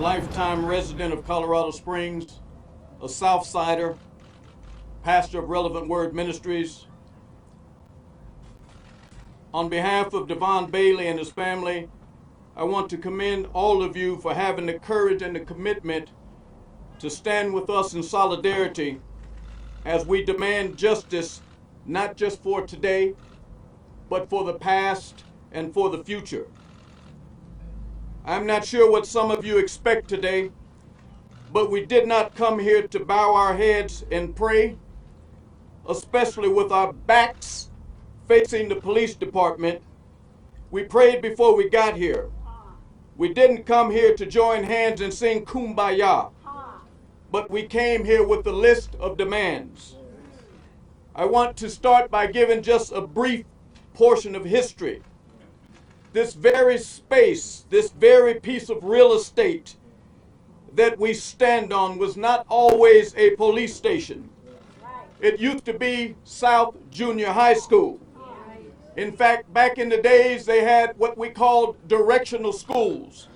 lifetime resident of Colorado Springs, a Southsider, pastor of Relevant Word Ministries. On behalf of Devon Bailey and his family, I want to commend all of you for having the courage and the commitment to stand with us in solidarity as we demand justice, not just for today, but for the past and for the future. I'm not sure what some of you expect today, but we did not come here to bow our heads and pray, especially with our backs facing the police department. We prayed before we got here. We didn't come here to join hands and sing Kumbaya, but we came here with a list of demands. I want to start by giving just a brief portion of history. This very space, this very piece of real estate that we stand on was not always a police station. It used to be South Junior High School. In fact, back in the days, they had what we called directional schools.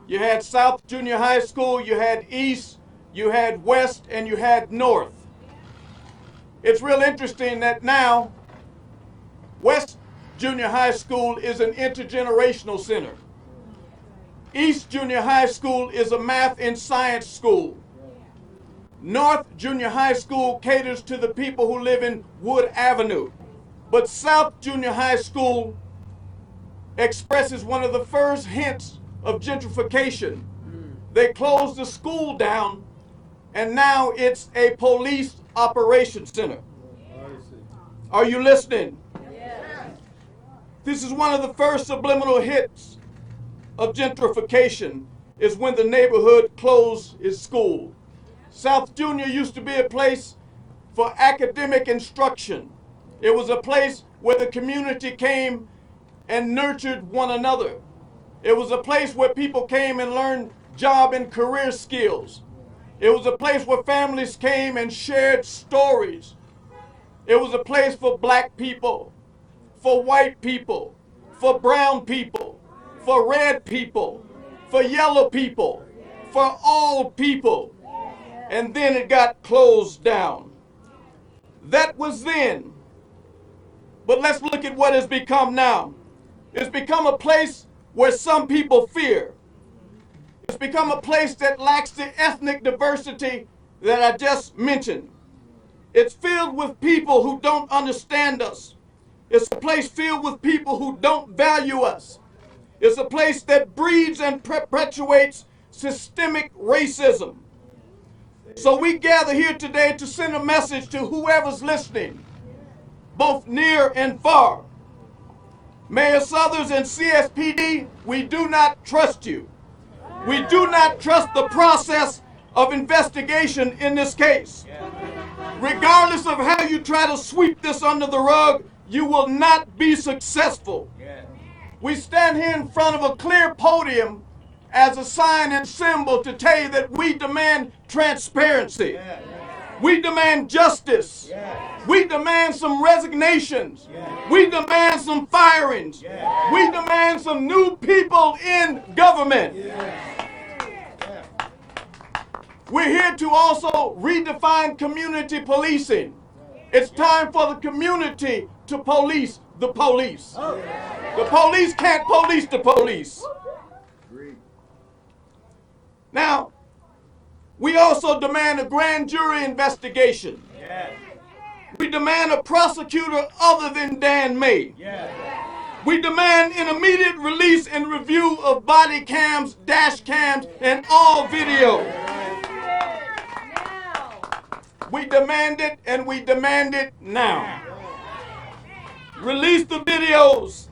You had South Junior High School, you had East, you had West, and you had North. It's real interesting that now West Junior High School is an intergenerational center. East Junior High School is a math and science school. North Junior High School caters to the people who live in Wood Avenue. But South Junior High School expresses one of the first hints of gentrification. They closed the school down, and now it's a police operations center. Are you listening? This is one of the first subliminal hits of gentrification, is when the neighborhood closed its school. South Junior used to be a place for academic instruction. It was a place where the community came and nurtured one another. It was a place where people came and learned job and career skills. It was a place where families came and shared stories. It was a place for black people, for white people, for brown people, for red people, for yellow people, for all people. And then it got closed down. That was then. But let's look at what has become now. It's become a place where some people fear. It's become a place that lacks the ethnic diversity that I just mentioned. It's filled with people who don't understand us. It's a place filled with people who don't value us. It's a place that breeds and perpetuates systemic racism. So we gather here today to send a message to whoever's listening, both near and far. Mayor Southers and CSPD, we do not trust you. We do not trust the process of investigation in this case. Regardless of how you try to sweep this under the rug, you will not be successful. We stand here in front of a clear podium as a sign and symbol to tell you that we demand transparency. We demand justice. We demand some resignations. We demand some firings. We demand some new people in government. We're here to also redefine community policing. It's time for the community to police the police. The police can't police the police. Now, we also demand a grand jury investigation. We demand a prosecutor other than Dan May. We demand an immediate release and review of body cams, dash cams, and all video. We demand it, and we demand it now. Release the videos.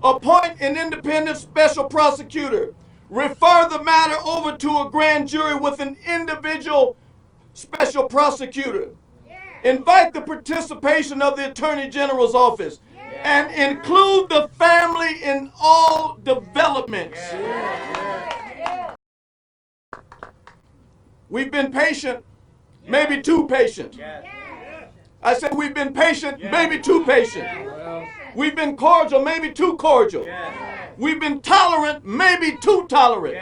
Appoint an independent special prosecutor. Refer the matter over to a grand jury with an individual special prosecutor. Invite the participation of the Attorney General's office and include the family in all developments. We've been patient, maybe too patient. I said we've been patient, maybe too patient. We've been cordial, maybe too cordial. We've been tolerant, maybe too tolerant.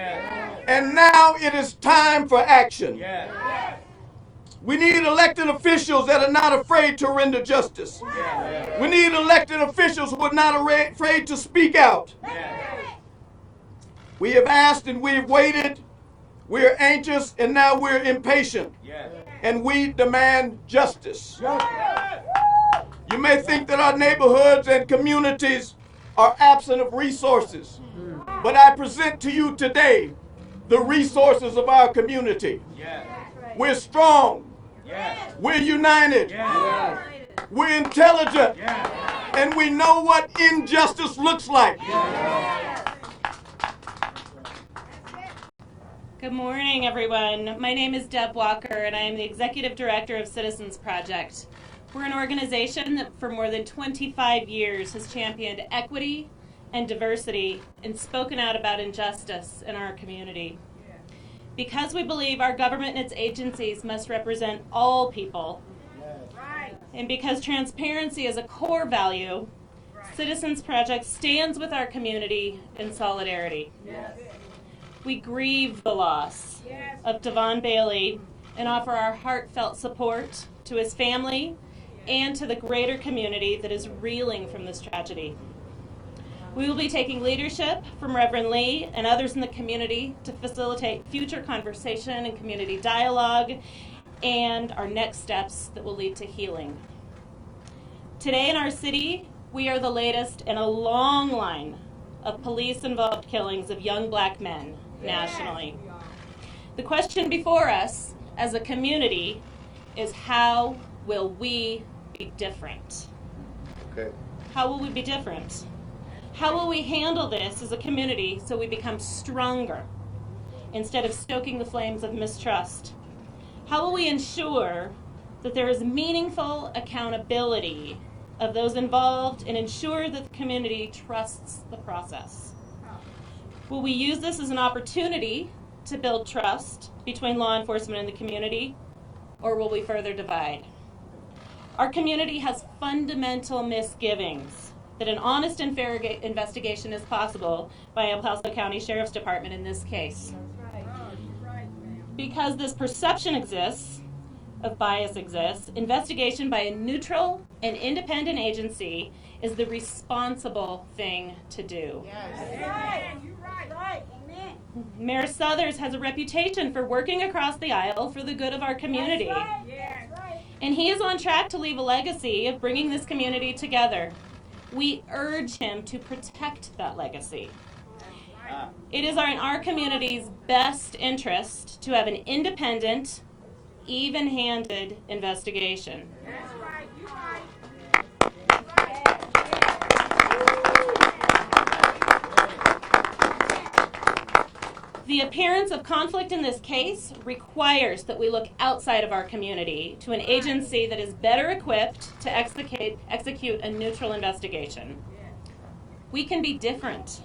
And now it is time for action. We need elected officials that are not afraid to render justice. We need elected officials who are not afraid to speak out. We have asked and we have waited. We are anxious and now we're impatient. And we demand justice. You may think that our neighborhoods and communities are absent of resources, but I present to you today the resources of our community. We're strong. We're united. We're intelligent. And we know what injustice looks like. Good morning, everyone. My name is Deb Walker, and I am the Executive Director of Citizens Project. We're an organization that for more than 25 years has championed equity and diversity and spoken out about injustice in our community. Because we believe our government and its agencies must represent all people, and because transparency is a core value, Citizens Project stands with our community in solidarity. We grieve the loss of Devon Bailey and offer our heartfelt support to his family and to the greater community that is reeling from this tragedy. We will be taking leadership from Reverend Lee and others in the community to facilitate future conversation and community dialogue and our next steps that will lead to healing. Today in our city, we are the latest in a long line of police-involved killings of young black men nationally. The question before us as a community is, how will we be different? How will we be different? How will we handle this as a community so we become stronger instead of stoking the flames of mistrust? How will we ensure that there is meaningful accountability of those involved and ensure that the community trusts the process? Will we use this as an opportunity to build trust between law enforcement and the community, or will we further divide? Our community has fundamental misgivings that an honest and fair investigation is possible by a Paso County Sheriff's Department in this case. Because this perception exists, of bias exists, investigation by a neutral and independent agency is the responsible thing to do. Mayor Suthers has a reputation for working across the aisle for the good of our community. And he is on track to leave a legacy of bringing this community together. We urge him to protect that legacy. It is in our community's best interest to have an independent, even-handed investigation. That's right. You're right. The appearance of conflict in this case requires that we look outside of our community to an agency that is better equipped to execute a neutral investigation. We can be different.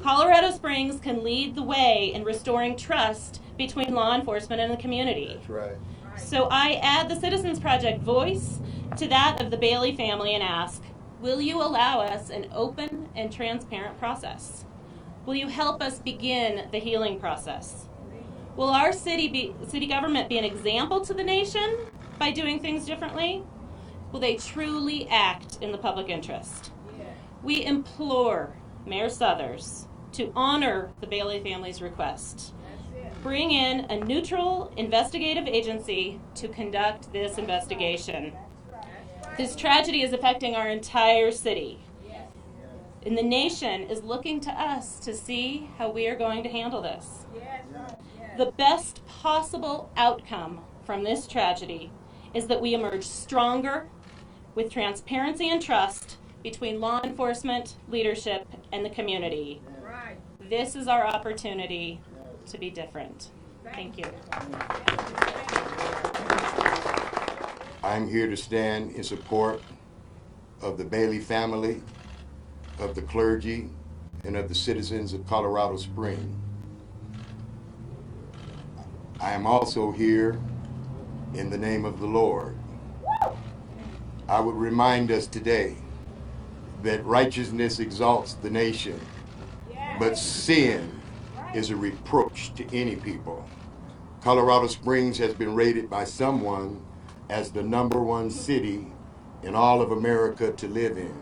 Colorado Springs can lead the way in restoring trust between law enforcement and the community. That's right. So I add the Citizens Project voice to that of the Bailey family and ask, will you allow us an open and transparent process? Will you help us begin the healing process? Will our city government be an example to the nation by doing things differently? Will they truly act in the public interest? We implore Mayor Suthers to honor the Bailey family's request. Bring in a neutral investigative agency to conduct this investigation. This tragedy is affecting our entire city. And the nation is looking to us to see how we are going to handle this. The best possible outcome from this tragedy is that we emerge stronger with transparency and trust between law enforcement, leadership, and the community. This is our opportunity to be different. Thank you. I'm here to stand in support of the Bailey family, of the clergy, and of the citizens of Colorado Springs. I am also here in the name of the Lord. I would remind us today that righteousness exalts the nation, but sin is a reproach to any people. Colorado Springs has been rated by someone as the #1 city in all of America to live in.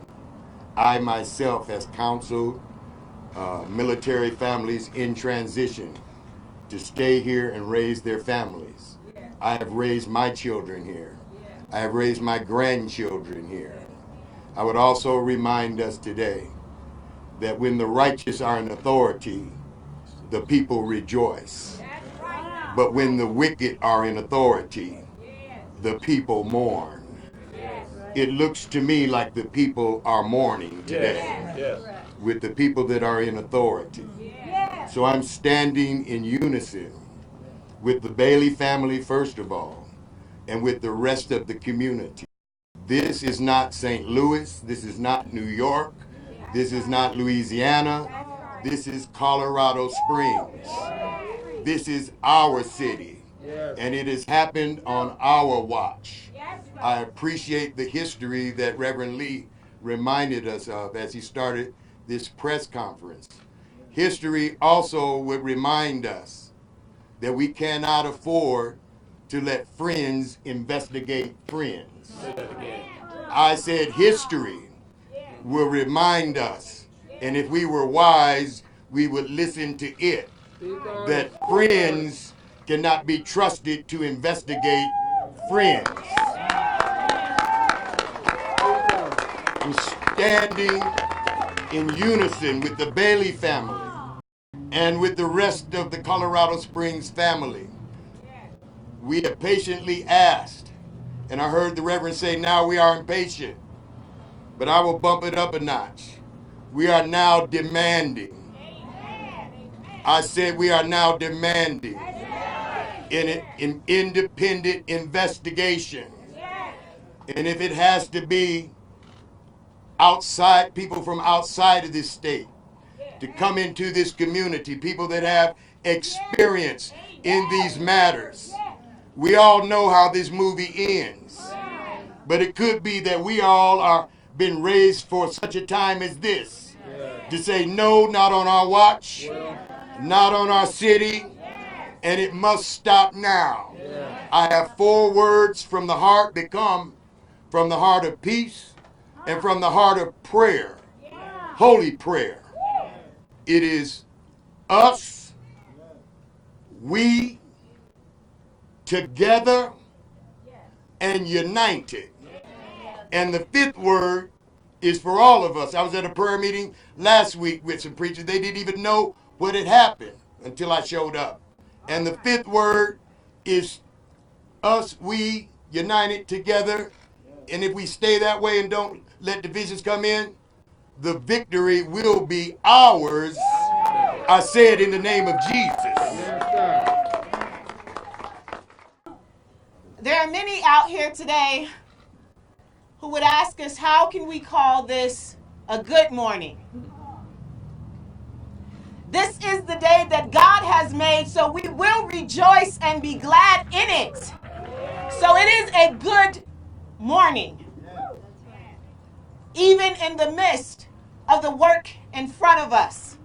I myself has counseled military families in transition to stay here and raise their families. I have raised my children here. I have raised my grandchildren here. I would also remind us today that when the righteous are in authority, the people rejoice. But when the wicked are in authority, the people mourn. It looks to me like the people are mourning today with the people that are in authority. So I'm standing in unison with the Bailey family, first of all, and with the rest of the community. This is not St. Louis. This is not New York. This is not Louisiana. This is Colorado Springs. This is our city. And it has happened on our watch. I appreciate the history that Reverend Lee reminded us of as he started this press conference. History also would remind us that we cannot afford to let friends investigate friends. I said history will remind us, and if we were wise, we would listen to it, that friends cannot be trusted to investigate friends. I'm standing in unison with the Bailey family and with the rest of the Colorado Springs family. We have patiently asked, and I heard the Reverend say, now we are impatient, but I will bump it up a notch. We are now demanding. I said we are now demanding an independent investigation. And if it has to be outside, people from outside of this state to come into this community, people that have experience in these matters. We all know how this movie ends. But it could be that we all are been raised for such a time as this to say no, not on our watch, not on our city, and it must stop now. I have 4 words from the heart that come from the heart of peace and from the heart of prayer, holy prayer. It is us, we, together, and united. And the 5th word is for all of us. I was at a prayer meeting last week with some preachers. They didn't even know what had happened until I showed up. And the 5th word is us, we, united together. And if we stay that way and don't let divisions come in, the victory will be ours. I say it in the name of Jesus. There are many out here today who would ask us, how can we call this a good morning? This is the day that God has made, so we will rejoice and be glad in it. So it is a good morning, even in the midst of the work in front of us.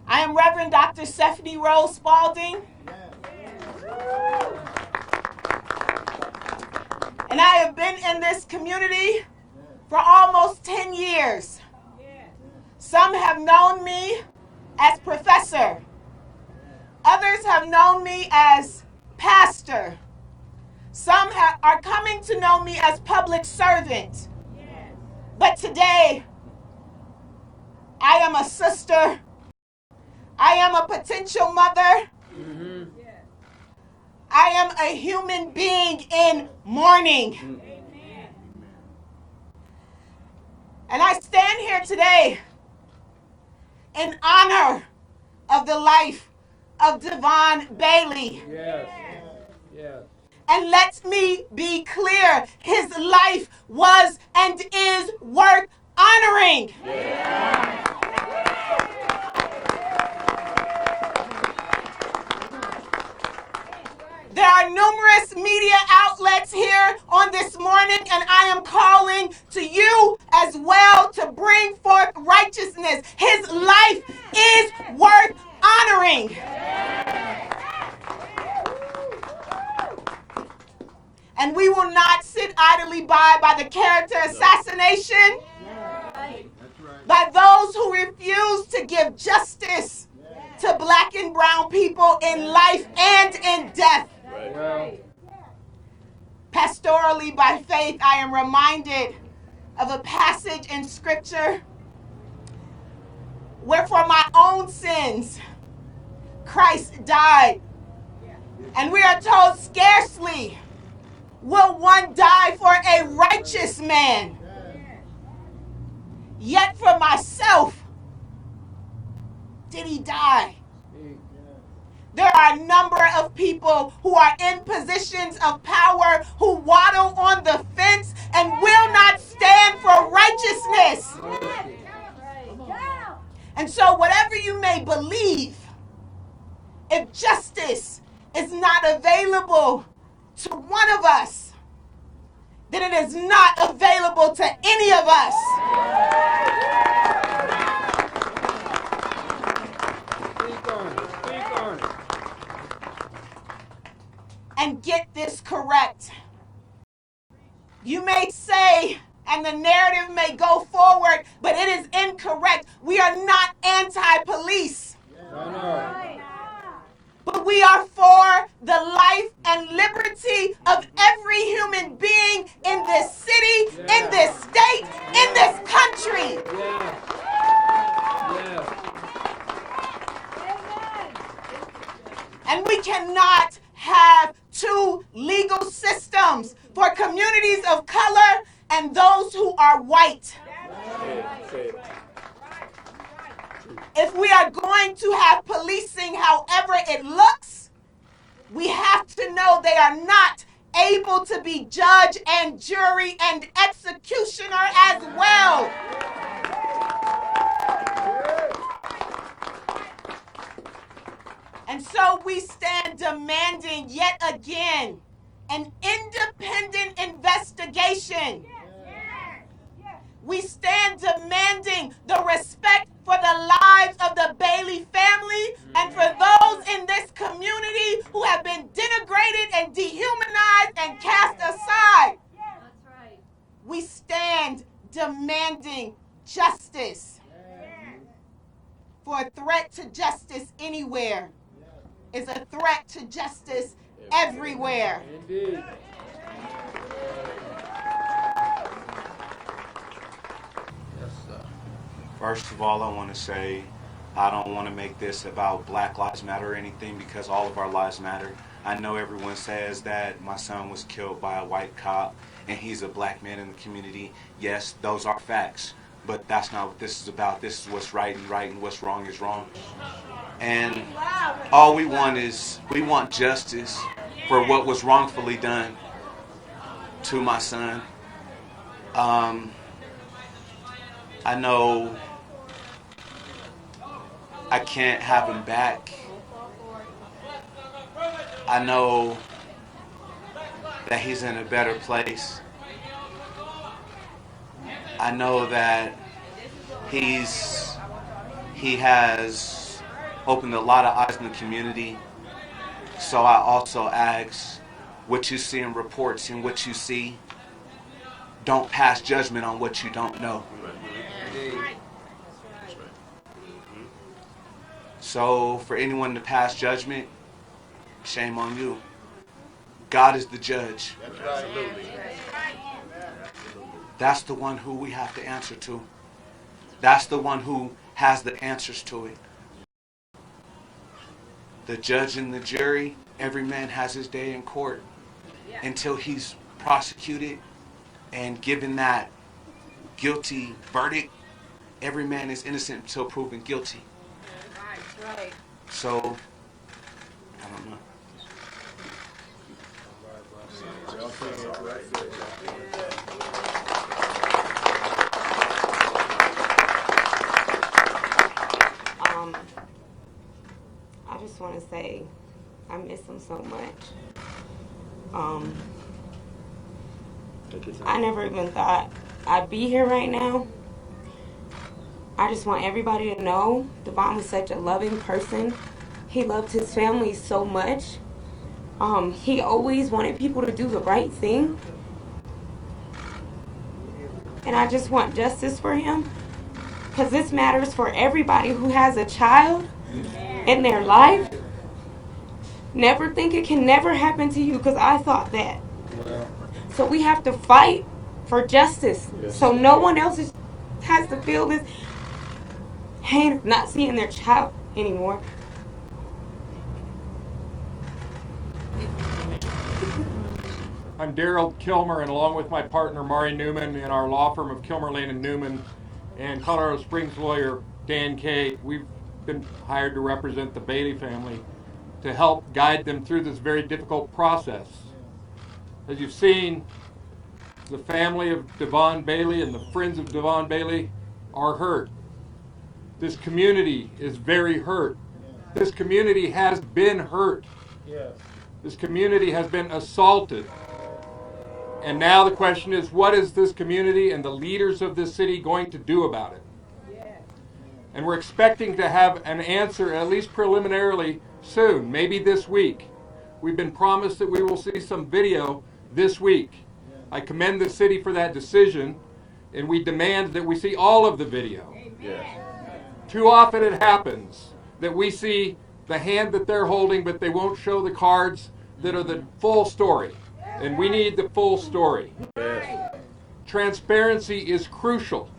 I am Reverend Dr. Stephanie Rose Spalding. And I have been in this community for almost 10 years. Some have known me as professor. Others have known me as pastor. Some are coming to know me as public servant. But today, I am a sister. I am a potential mother. I am a human being in mourning. And I stand here today in honor of the life of Devon Bailey. And let me be clear, his life was and is worth honoring. There are numerous media outlets here on this morning, and I am calling to you as well to bring forth righteousness. His life is worth honoring. And we will not sit idly by the character assassination, by those who refuse to give justice to black and brown people in life and in death. Pastorally, by faith, I am reminded of a passage in Scripture where for my own sins, Christ died. And we are told scarcely will one die for a righteous man. Yet for myself did he die. There are a number of people who are in positions of power who waddle on the fence and will not stand for righteousness. And so whatever you may believe, if justice is not available to one of us, then it is not available to any of us. And get this correct. You may say, and the narrative may go forward, but it is incorrect. We are not anti-police. But we are for the life and liberty of every human being in this city, in this state, in this country. And we cannot have two legal systems for communities of color and those who are white. If we are going to have policing however it looks, we have to know they are not able to be judge and jury and executioner as well. And so we stand demanding yet again an independent investigation. We stand demanding the respect for the lives of the Bailey family and for those in this community who have been denigrated and dehumanized and cast aside. We stand demanding justice. For a threat to justice anywhere is a threat to justice everywhere. Indeed. First of all, I want to say I don't want to make this about Black Lives Matter or anything, because all of our lives matter. I know everyone says that my son was killed by a white cop and he's a black man in the community. Yes, those are facts, but that's not what this is about. This is what's right and what's wrong is wrong. And all we want is, we want justice for what was wrongfully done to my son. I know I can't have him back. I know that he's in a better place. I know that he has opened a lot of eyes in the community. So I also ask, what you see in reports and what you see, don't pass judgment on what you don't know. So for anyone to pass judgment, shame on you. God is the judge. That's the one who we have to answer to. That's the one who has the answers to it. The judge and the jury, every man has his day in court until he's prosecuted and given that guilty verdict. Every man is innocent until proven guilty. Right. So, I don't know. I just want to say I miss him so much. I never even thought I'd be here right now. I just want everybody to know Devon was such a loving person he loved his family so much. He always wanted people to do the right thing. And I just want justice for him. Because this matters for everybody who has a child in their life. Never think it can never happen to you, because I thought that. So we have to fight for justice. So no one else has to feel this pain of not seeing their child anymore. I'm Daryl Killmer, and along with my partner Mari Newman in our law firm of Killmer, Lane and Newman, and Colorado Springs lawyer Dan Carey, we've been hired to represent the Bailey family to help guide them through this very difficult process. As you've seen, the family of Devon Bailey and the friends of Devon Bailey are hurt. This community is very hurt. This community has been hurt. This community has been assaulted. And now the question is, what is this community and the leaders of this city going to do about it? And we're expecting to have an answer, at least preliminarily, soon, maybe this week. We've been promised that we will see some video this week. I commend the city for that decision, and we demand that we see all of the video. Too often it happens that we see the hand that they're holding, but they won't show the cards that are the full story. And we need the full story. Transparency is crucial.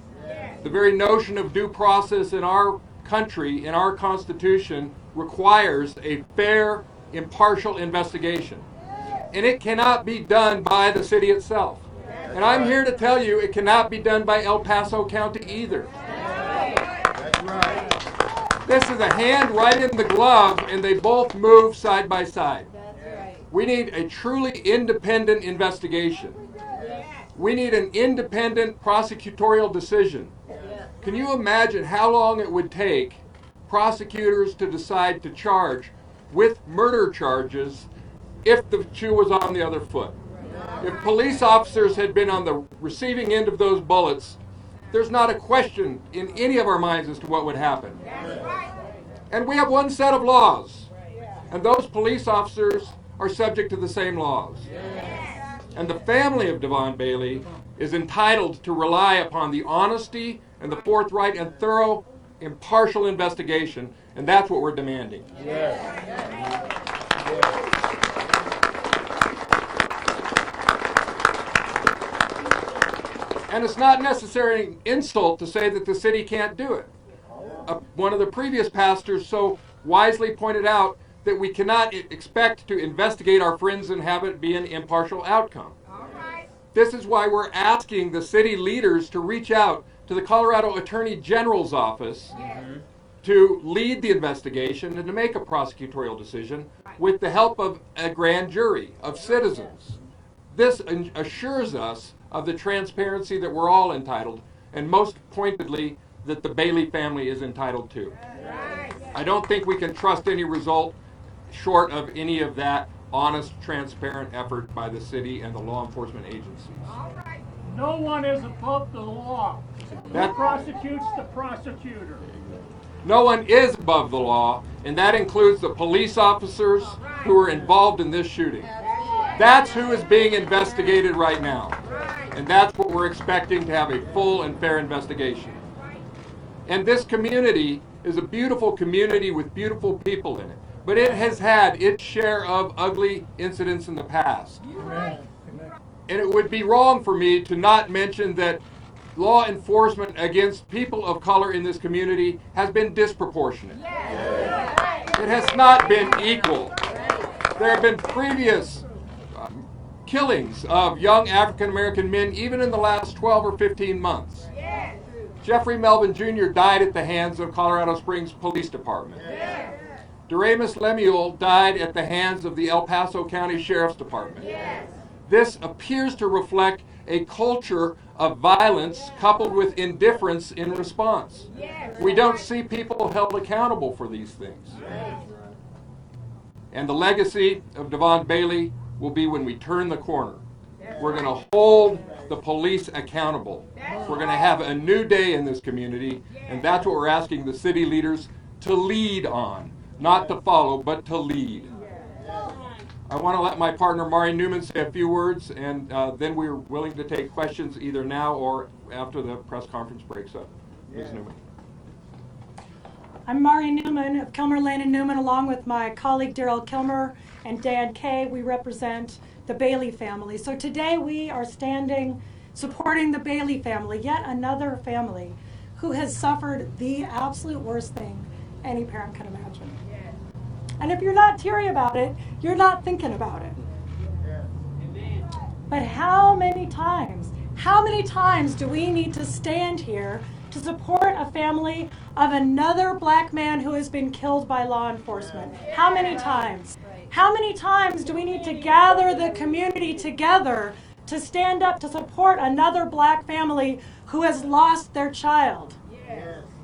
The very notion of due process in our country, in our Constitution, requires a fair, impartial investigation. And it cannot be done by the city itself. And I'm here to tell you it cannot be done by El Paso County either. This is a hand right in the glove, and they both move side by side. We need a truly independent investigation. We need an independent prosecutorial decision. Can you imagine how long it would take prosecutors to decide to charge with murder charges if the shoe was on the other foot? If police officers had been on the receiving end of those bullets, there's not a question in any of our minds as to what would happen. And we have one set of laws, and those police officers are subject to the same laws. And the family of Devon Bailey is entitled to rely upon the honesty and the forthright and thorough, impartial investigation, and that's what we're demanding. And it's not necessarily an insult to say that the city can't do it. One of the previous pastors so wisely pointed out that we cannot expect to investigate our friends and have it be an impartial outcome. This is why we're asking the city leaders to reach out to the Colorado Attorney General's office to lead the investigation and to make a prosecutorial decision with the help of a grand jury of citizens. This assures us of the transparency that we're all entitled, and most pointedly, that the Bailey family is entitled to. I don't think we can trust any result short of any of that honest, transparent effort by the city and the law enforcement agencies. No one is above the law. Who prosecutes the prosecutor? No one is above the law, and that includes the police officers who are involved in this shooting. That's who is being investigated right now. And that's what we're expecting, to have a full and fair investigation. And this community is a beautiful community with beautiful people in it. But it has had its share of ugly incidents in the past. And it would be wrong for me to not mention that law enforcement against people of color in this community has been disproportionate. It has not been equal. There have been previous killings of young African American men even in the last 12 or 15 months. Jeffrey Melvin Jr. died at the hands of Colorado Springs Police Department. Doremus Lemuel died at the hands of the El Paso County Sheriff's Department. This appears to reflect a culture of violence coupled with indifference in response. We don't see people held accountable for these things. And the legacy of Devon Bailey will be when we turn the corner. We're going to hold the police accountable. We're going to have a new day in this community, and that's what we're asking the city leaders to lead on. not to follow, but to lead. I want to let my partner Mari Newman say a few words, and then we're willing to take questions either now or after the press conference breaks up. Ms. Newman. I'm Mari Newman of Killmer, Lane and Newman, along with my colleague Daryl Killmer and Dan Kay. We represent the Bailey family. So today we are standing supporting the Bailey family, yet another family who has suffered the absolute worst thing any parent can imagine. And if you're not teary about it, you're not thinking about it. But how many times do we need to stand here to support a family of another black man who has been killed by law enforcement? How many times? How many times do we need to gather the community together to stand up to support another black family who has lost their child?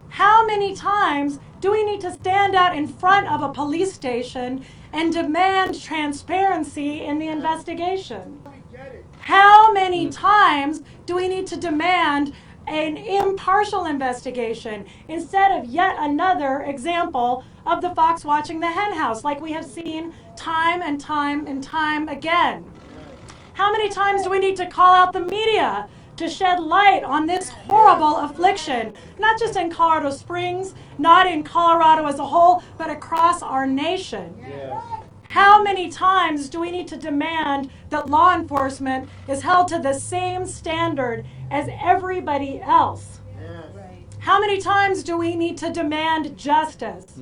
How many times do we need to stand out in front of a police station and demand transparency in the investigation? How many times do we need to demand an impartial investigation instead of yet another example of the fox watching the hen house, like we have seen time and time and time again? How many times do we need to call out the media to shed light on this horrible affliction, not just in Colorado Springs, not in Colorado as a whole, but across our nation? How many times do we need to demand that law enforcement is held to the same standard as everybody else? How many times do we need to demand justice?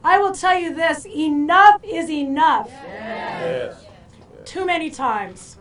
I will tell you this, enough is enough. Too many times.